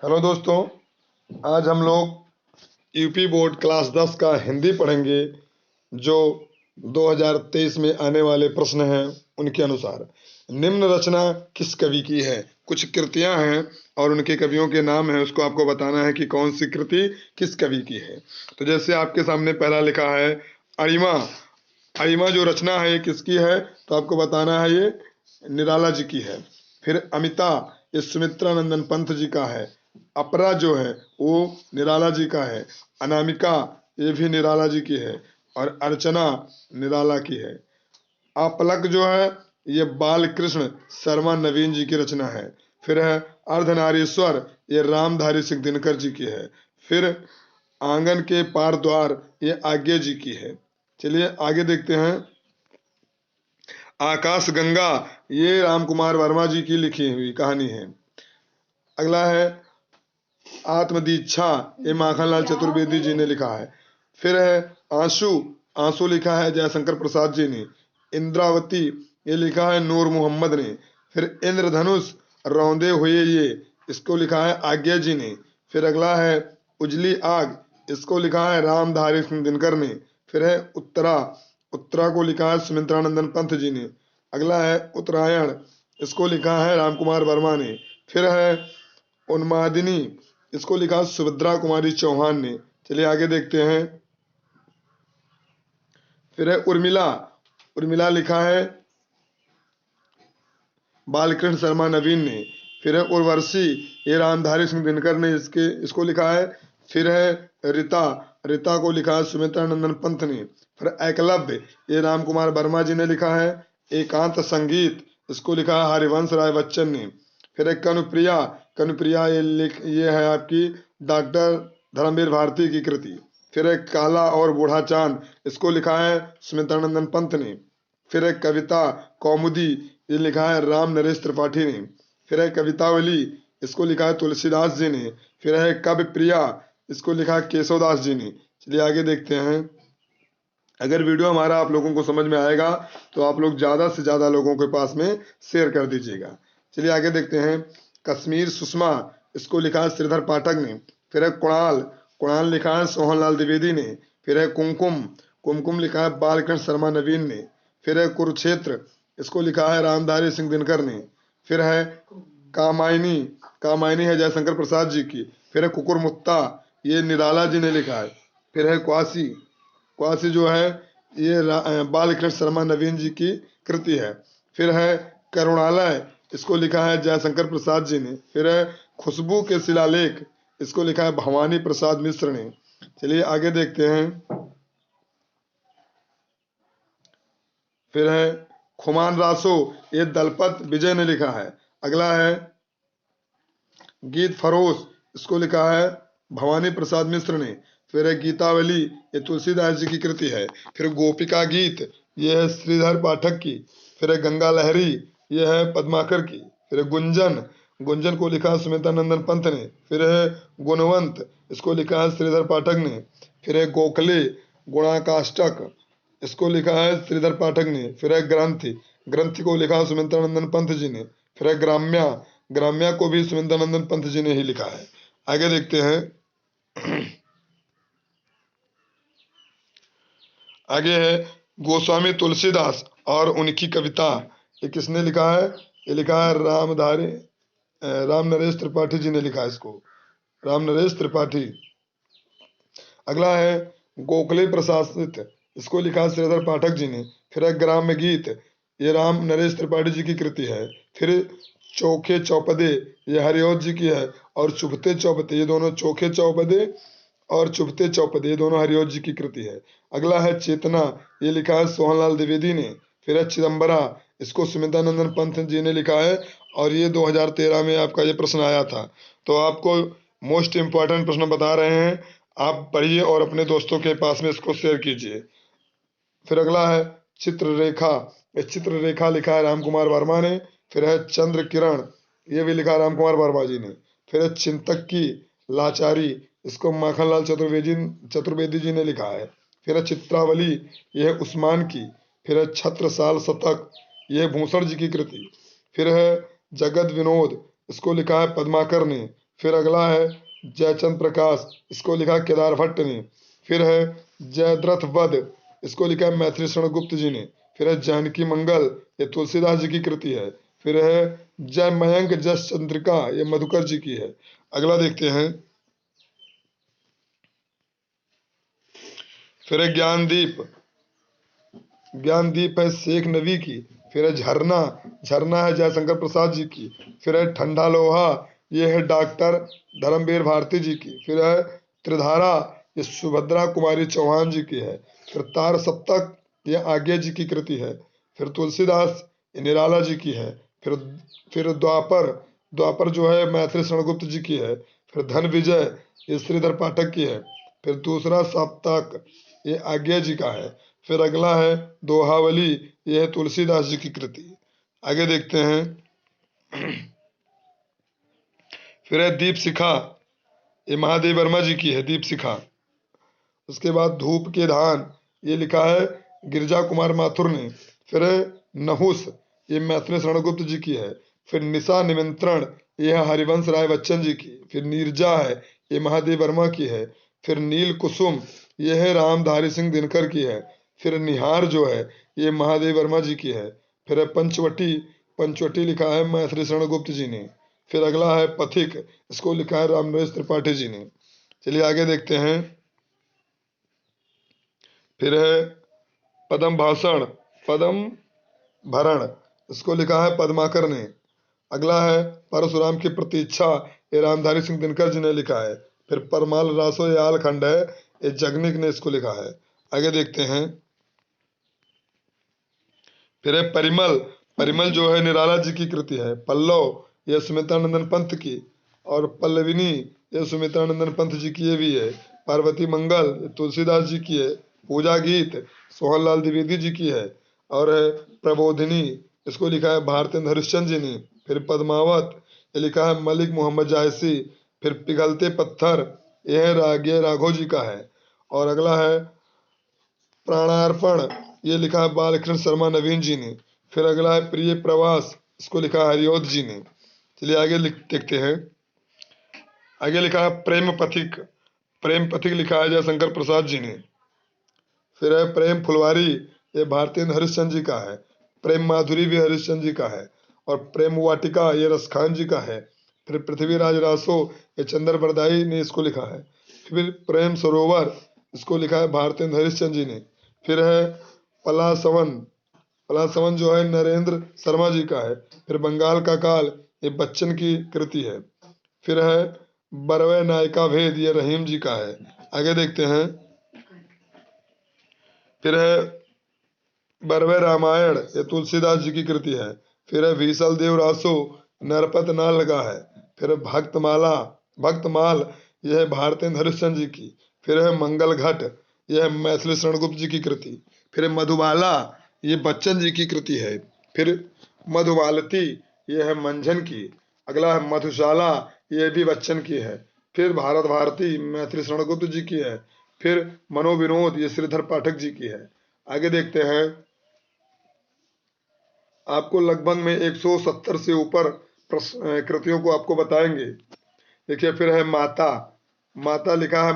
Hello दोस्तों, आज हम लोग यूपी बोर्ड क्लास 10 का हिंदी पढ़ेंगे। जो 2023 में आने वाले प्रश्न हैं उनके अनुसार निम्न रचना किस कवि की है। कुछ कृतियां हैं और उनके कवियों के नाम हैं, उसको आपको बताना है कि कौन सी कृति किस कवि की है। तो जैसे आपके सामने पहला लिखा है अरिमा। अरिमा जो रचना है ये किसकी है, तो आपको बताना है ये निराला जी की है। फिर अमिता, ये सुमित्रा नंदन पंत जी का है। अपरा जो है वो निराला जी का है। अनामिका ये भी निराला जी की है। और अर्चना निराला की है। आपलक जो है ये बाल कृष्ण शर्मा नवीन जी की रचना है। फिर है अर्धनारीश्वर, ये रामधारी सिंह दिनकर जी की है। फिर आंगन के पार द्वार, ये आज्ञा जी की है। चलिए आगे देखते हैं। आकाश गंगा, ये राम कुमार वर्मा जी की लिखी हुई कहानी है। अगला है आत्मदीक्षा, ये माखनलाल चतुर्वेदी जी ने लिखा है। फिर है आंसू। आंसू लिखा है जयशंकर प्रसाद जी ने। इंद्रावती, ये लिखा है नूर मोहम्मद ने। फिर इंद्रधनुष रौंदे हुए, ये इसको लिखा है आज्ञा जी ने। फिर अगला है उजली आग, इसको लिखा है रामधारी सिंह दिनकर ने। फिर है उत्तरा। उत्तरा को लिखा है सुमित्रानंदन पंत जी ने। अगला है उत्तरायण, इसको लिखा है रामकुमार वर्मा ने। फिर है उन्मादिनी, इसको लिखा सुभद्रा कुमारी चौहान ने। चलिए आगे देखते हैं। फिर है उर्मिला। उर्मिला लिखा है बालकृष्ण शर्मा नवीन ने। फिर है उर्वशी, ये रामधारी सिंह दिनकर ने इसको लिखा है। फिर है रीता। रीता को लिखा है सुमित्रा नंदन पंत ने। फिर एकलव्य, ये राम कुमार वर्मा जी ने लिखा है। एकांत संगीत, इसको लिखा है हरिवंश राय बच्चन ने। फिर है कनुप्रिया। कनुप्रिया ये है आपकी डॉक्टर धर्मवीर भारती की कृति। फिर है काला और बूढ़ा चांद, इसको लिखा है सुमित्रानंदन पंत ने। फिर है कविता कौमुदी, ये लिखा है राम नरेश त्रिपाठी ने। फिर है कवितावली, इसको लिखा है तुलसीदास जी ने। फिर है कवि प्रिया, इसको लिखा है केशवदास जी ने। चलिए आगे देखते हैं। अगर वीडियो हमारा आप लोगों को समझ में आएगा तो आप लोग ज़्यादा से ज़्यादा लोगों के पास में शेयर कर दीजिएगा। चलिए आगे देखते हैं। कश्मीर सुषमा, इसको लिखा है श्रीधर पाठक ने। फिर है कुणाल। कुणाल लिखा है सोहनलाल द्विवेदी ने। फिर है कुमकुम। कुमकुम लिखा है बालकृष्ण शर्मा नवीन ने। फिर है कुरुक्षेत्र, इसको लिखा है रामधारी सिंह दिनकर ने। फिर है कामायनी। कामायनी है जयशंकर प्रसाद जी की। फिर है कुकुरमुत्ता, ये निराला जी ने लिखा है। फिर है क्वासी। क्वासी जो है ये बालकृष्ण शर्मा नवीन जी की कृति है। फिर है करुणालय, इसको लिखा है जयशंकर प्रसाद जी ने। फिर है खुशबू के शिलालेख, इसको लिखा है भवानी प्रसाद मिश्र ने। चलिए आगे देखते हैं। फिर है खुमान रासो, ये दलपत विजय ने लिखा है। अगला है गीत फरोश, इसको लिखा है भवानी प्रसाद मिश्र ने। फिर है गीतावली, ये तुलसीदास जी की कृति है। फिर गोपिका गीत, ये है श्रीधर पाठक की। फिर है गंगा लहरी, ये है पद्माकर की। फिर है गुंजन। गुंजन को लिखा है सुमित्रानंदन पंत ने। फिर है गुणवंत, इसको लिखा है श्रीधर पाठक ने। फिर है गोखले गुणाकाष्टक, इसको लिखा है श्रीधर पाठक ने। फिर है ग्रंथि। ग्रंथि को लिखा है सुमित्रानंदन पंत जी ने। फिर है ग्राम्या। ग्राम्या को भी सुमित्रानंदन पंत जी ने ही लिखा है। आगे देखते हैं। आगे है गोस्वामी तुलसीदास और उनकी कविता, ये किसने लिखा है? ये लिखा है राम नरेश त्रिपाठी जी ने लिखा है इसको। राम नरेश त्रिपाठी। अगला है गोखले प्रशासित, इसको लिखा है श्रीधर पाठक जी ने। फिर है ग्राम्य गीत, ये राम नरेश त्रिपाठी जी की कृति है। फिर चोखे चौपदे, ये हरिओत जी की है। और चुभते चौपदे, ये दोनों चोखे चौपदे और चुभते चौपदे, ये दोनों हरिओत जी की कृति है। अगला है चेतना, ये लिखा है सोहनलाल द्विवेदी ने। फिर है चिदम्बरा, इसको सुमित्रानंदन पंत जी ने लिखा है। और ये 2013 में आपका ये प्रश्न आया था। तो आपको मोस्ट इम्पॉर्टेंट प्रश्न बता रहे हैं, आप पढ़िए और अपने दोस्तों के पास में इसको शेयर कीजिए। फिर अगला है चित्ररेखा। ये चित्ररेखा लिखा है राम कुमार वर्मा ने। फिर है चंद्र किरण, ये भी लिखा है राम कुमार वर्मा जी ने। फिर है चिंतक की लाचारी, इसको माखनलाल चतुर्वेदी जी ने लिखा है। फिर है चित्रावली, यह है उस्मान की। फिर है छत्रसाल शतक, यह भूषण जी की कृति। फिर है जगत विनोद, इसको लिखा है पद्माकर ने। फिर अगला है जयचंद प्रकाश, इसको लिखा केदार भट्ट ने। फिर है जयद्रथ वध, इसको लिखा है मैथिली शरण गुप्त जी ने। फिर है जानकी मंगल, ये तुलसीदास जी की कृति है। फिर है जय मयंक जस चंद्रिका, ये मधुकर जी की है। अगला देखते हैं। फिर है ज्ञानदीप, ज्ञानदीप है शेख नबी की। फिर है झरना, झरना है जयशंकर प्रसाद जी की। फिर है ठंडा लोहा, ये है डॉक्टर धर्मवीर भारती जी की। फिर है त्रिधारा, ये सुभद्रा कुमारी चौहान जी की है। फिर तार सप्तक, ये आज्ञा जी की कृति है। फिर तुलसीदास, ये निराला जी की है। फिर द्वापर, द्वापर जो है मैथिली शरणगुप्त जी की है। फिर धन विजय, ये श्रीधर पाठक की है। फिर दूसरा सप्तक, ये आज्ञा जी का है। फिर अगला है दोहावली, यह है तुलसीदास जी की कृति। आगे देखते हैं। फिर है दीप शिखा, ये महादेव वर्मा जी की है, दीप शिखा। उसके बाद धूप के धान, ये लिखा है गिरजा कुमार माथुर ने। फिर है नहुस, ये मैथिली शरणगुप्त जी की है। फिर निशा निमंत्रण, ये है हरिवंश राय बच्चन जी की। फिर नीरजा है, ये महादेव वर्मा की है। फिर नील कुसुम, ये है रामधारी सिंह दिनकर की है। फिर निहार जो है, ये महादेव वर्मा जी की है। फिर है पंचवटी, पंचवटी लिखा है मैथिली शरणगुप्त जी ने। फिर अगला है पथिक, इसको लिखा है रामनरेश त्रिपाठी जी ने। चलिए आगे देखते हैं। फिर है पद्म भाषण, पद्म भरण, इसको लिखा है पद्माकर ने। अगला है परशुराम की प्रतीक्षा, ये रामधारी सिंह दिनकर जी ने लिखा है। फिर परमाल रासो ये आल खंड है, ये जगनिक ने इसको लिखा है। आगे देखते हैं। फिर है परिमल, परिमल जो है निराला जी की कृति है। पल्लव, यह सुमित्रानंदन पंथ की। और पल्लविनी, यह सुमित्रानंदन पंथ जी की ये भी है। पार्वती मंगल, ये तुलसीदास जी की है। पूजा गीत, सोहनलाल द्विवेदी जी की है। और है प्रबोधिनी, इसको लिखा है भारतेंद्र हरिश्चंद्र जी ने। फिर पद्मावत, ये लिखा है मलिक मोहम्मद जायसी। फिर पिघलते पत्थर, यह है रागे राघव जी का है। और अगला है प्राणार्पण, ये लिखा है बालकृष्ण शर्मा नवीन जी ने। फिर अगला है प्रिय प्रवास, इसको लिखा है हरिओध जी ने। चलिए आगे देखते हैं। आगे लिखा है प्रेम पथिक, प्रेम पथिक लिखा है जयशंकर प्रसाद जी ने। फिर है प्रेम फुलवारी, ये भारतेंद्र हरिश्चंद्र जी का है। प्रेम माधुरी भी हरिश्चंद्र जी का है। और प्रेम वाटिका, ये रसखान जी का है। फिर पृथ्वीराज रासो, ये चंद्र बरदाई ने इसको लिखा है। फिर प्रेम सरोवर, इसको लिखा है भारतेंद्र हरिश्चंद्र जी ने। फिर है पलासवन, पलासवन जो है नरेंद्र शर्मा जी का है। फिर बंगाल का काल, ये बच्चन की कृति है। फिर है बरवे नायिका भेद, ये रहीम जी का है। आगे देखते हैं। फिर है बरवे रामायण, ये तुलसीदास जी की कृति है। फिर है भीसल देव रासो, नरपत ना लगा है। फिर है भक्तमाला, भक्तमाल, यह है भारतेंद्र हरिश्चंद्र जी की। फिर है मंगल घट, यह है मैथिली शरणगुप्त जी की कृति। फिर है मधुबाला, ये बच्चन जी की कृति है। फिर मधुबालती, यह है मंझन की। अगला है मधुशाला, यह भी बच्चन की है। फिर भारत भारती, मैथिली शरणगुप्त जी की है। फिर मनोविनोद, ये श्रीधर पाठक जी की है। आगे देखते हैं। आपको लगभग में 170 से ऊपर कृतियों को आपको बताएंगे। देखिए फिर है माता, माता लिखा है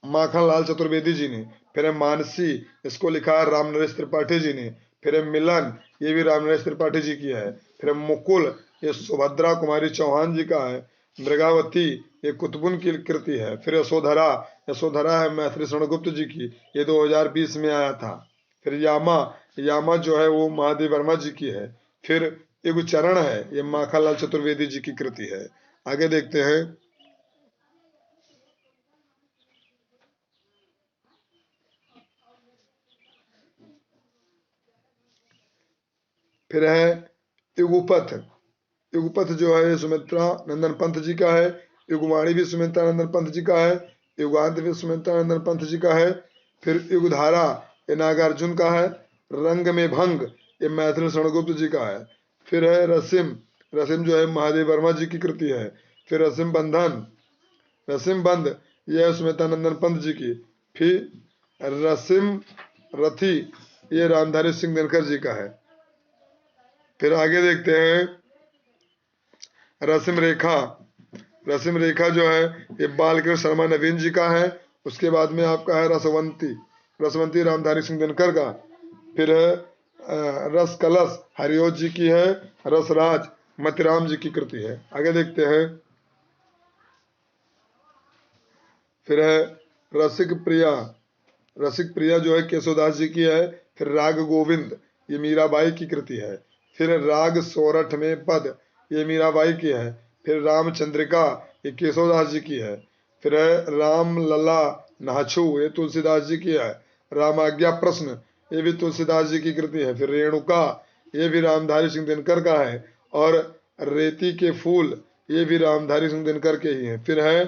माखन लाल चतुर्वेदी जी ने। फिर है मानसी, इसको लिखा है रामनरेश त्रिपाठी जी ने। फिर है मिलन, ये भी रामनरेश त्रिपाठी जी की है। फिर है मुकुल, ये सुभद्रा कुमारी चौहान जी का है। मृगावती, ये कुतुबुन की कृति है। फिर यशोधरा, यशोधरा है मैथिली शरणगुप्त जी की, ये 2020 में आया था। फिर यामा, यामा जो है वो महादेव वर्मा जी की है। फिर एक चरण है, ये माखनलाल चतुर्वेदी जी की कृति है। आगे देखते हैं। फिर है युगपथ, युगपथ जो है सुमित्रा नंदन पंत जी का है। युगवाणी भी सुमित्रा नंदन पंत जी का है। युगांत भी सुमित्रा नंदन पंत जी का है। फिर युगधारा, ये नागार्जुन का है। रंग में भंग, ये मैथिली शरणगुप्त जी का है। फिर है रसिम, रसिम जो है महादेव वर्मा जी की कृति है। फिर रसिम बंधन, रसिम बंध, यह है सुमित्रा नंदन पंत जी की। फिर रसिम रथी, ये रामधारी सिंह दिनकर जी का है। फिर आगे देखते हैं। रसिम रेखा, रसिम रेखा जो है ये बालकृष्ण शर्मा नवीन जी का है। उसके बाद में आपका है रसवंती, रसवंती रामधारी सिंह दिनकर का। फिर है रस कलश हरिओत जी की है। रसराज मतिराम जी की कृति है। आगे देखते हैं। फिर है रसिक प्रिया, रसिक प्रिया जो है केशवदास जी की है। फिर राग गोविंद ये मीराबाई की कृति है। फिर राग सोरठ में पद ये मीराबाई की है। फिर रामचंद्रिका ये केशवदास जी की है। फिर है राम लला नाछू ये तुलसीदास जी की है। रामाज्ञा प्रश्न ये भी तुलसीदास जी की कृति है। फिर रेणुका ये भी रामधारी सिंह दिनकर का है। और रेती के फूल ये भी रामधारी सिंह दिनकर के ही हैं। फिर है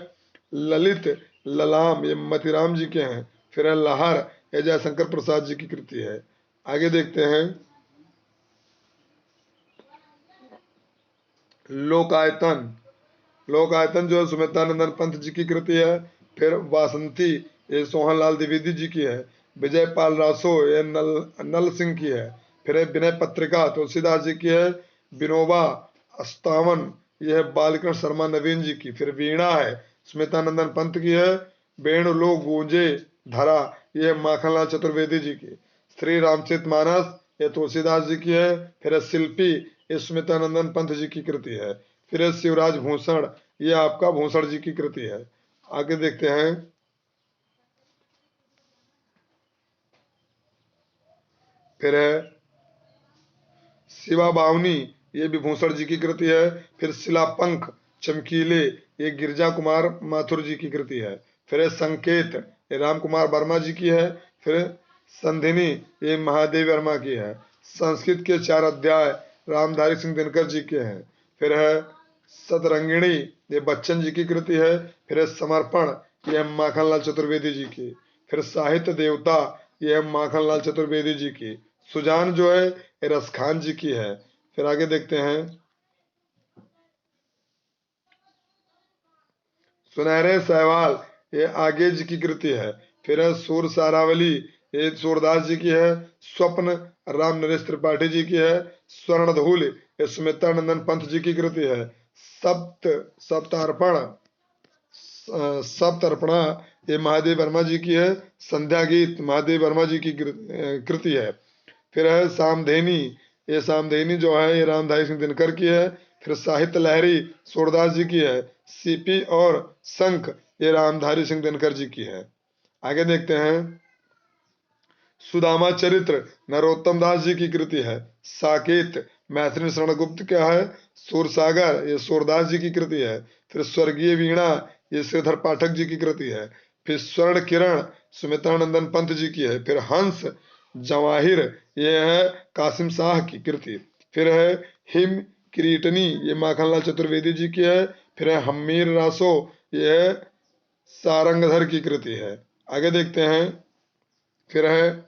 ललित ललाम ये मतिराम जी के हैं। फिर है लहर ये जयशंकर प्रसाद जी की कृति है। आगे देखते हैं। लोकायतन, लोकायतन जो है सुमित्रानंदन पंत जी की कृति है। फिर वासंती ये सोहनलाल द्विवेदी जी की है। विजय पाल रासो ये नल सिंह की है। फिर है विनय पत्रिका तुलसीदास जी की है। विनोबा अस्तावन यह है बालकृष्ण शर्मा नवीन जी की। फिर वीणा है स्मितानंदन पंत की है। वेणु लो गूंजे धरा यह माखनलाल चतुर्वेदी जी की। श्री रामचरित मानस ये तुलसीदास जी की है। फिर है शिल्पी ये स्मितानंदन पंत जी की कृति है। फिर है शिवराज भूषण ये आपका भूषण जी की कृति है। आगे देखते हैं। फिर है शिवा बावनी ये भी भूषण जी की कृति है। फिर शिलापंख चमकीले ये गिरजा कुमार माथुर जी की कृति है। फिर है संकेत ये राम कुमार वर्मा जी की है। फिर संधिनी ये महादेव वर्मा की है। संस्कृत के 4 अध्याय रामधारी सिंह दिनकर जी के हैं। फिर है सतरंगिणी ये बच्चन जी की कृति है। फिर है समर्पण ये है माखनलाल चतुर्वेदी जी की। फिर साहित्य देवता ये है माखनलाल चतुर्वेदी जी की। सुजान जो है ये रसखान जी की है। फिर आगे देखते हैं। सुनहरे सहवाल ये आगे जी की कृति है। फिर है सूर सारावली ये सूरदास जी की है। स्वप्न राम नरेश त्रिपाठी जी की है। स्वर्ण धूल ये सुमित्रानंदन पंत जी की कृति है। सप्त सप्तार्पण सप्तर्पणा ये महादेव वर्मा जी की है। संध्या गीत महादेव वर्मा जी की कृति है। फिर है सामधेनी ये सामधेनी जो है ये रामधारी सिंह दिनकर की है। फिर साहित्य लहरी सूरदास जी की है। सीपी और शंख ये रामधारी सिंह दिनकर जी की है। आगे देखते हैं। सुदामा चरित्र नरोत्तम दास जी की कृति है। साकेत मैथिली शरण गुप्त क्या है। सूरसागर ये सूरदास जी की कृति है। फिर स्वर्गीय वीणा ये श्रीधर पाठक जी की कृति है। फिर स्वर्ण किरण सुमित्रानंदन पंत जी की है। फिर हंस जवाहिर ये है कासिम शाह की कृति। फिर है हिम किरीटनी ये माखनलाल चतुर्वेदी जी की है। फिर है हमीर रासो ये है सारंगधर की कृति है। आगे देखते हैं। फिर है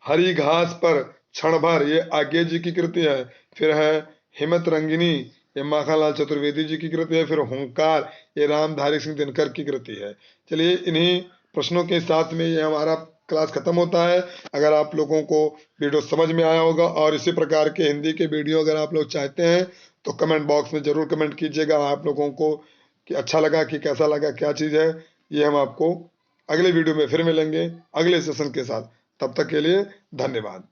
हरी घास पर क्षण भर ये आज्ञा जी की कृति है। फिर है हिमत रंगिनी ये माखनलाल चतुर्वेदी जी की कृति है। फिर हुंकार ये रामधारी सिंह दिनकर की कृति है। चलिए इन्हीं प्रश्नों के साथ में ये हमारा क्लास खत्म होता है। अगर आप लोगों को वीडियो समझ में आया होगा और इसी प्रकार के हिंदी के वीडियो अगर आप लोग चाहते हैं तो कमेंट बॉक्स में जरूर कमेंट कीजिएगा आप लोगों को कि अच्छा लगा कि कैसा लगा क्या चीज़ है। ये हम आपको अगले वीडियो में फिर मिलेंगे अगले सेशन के साथ। तब तक के लिए धन्यवाद।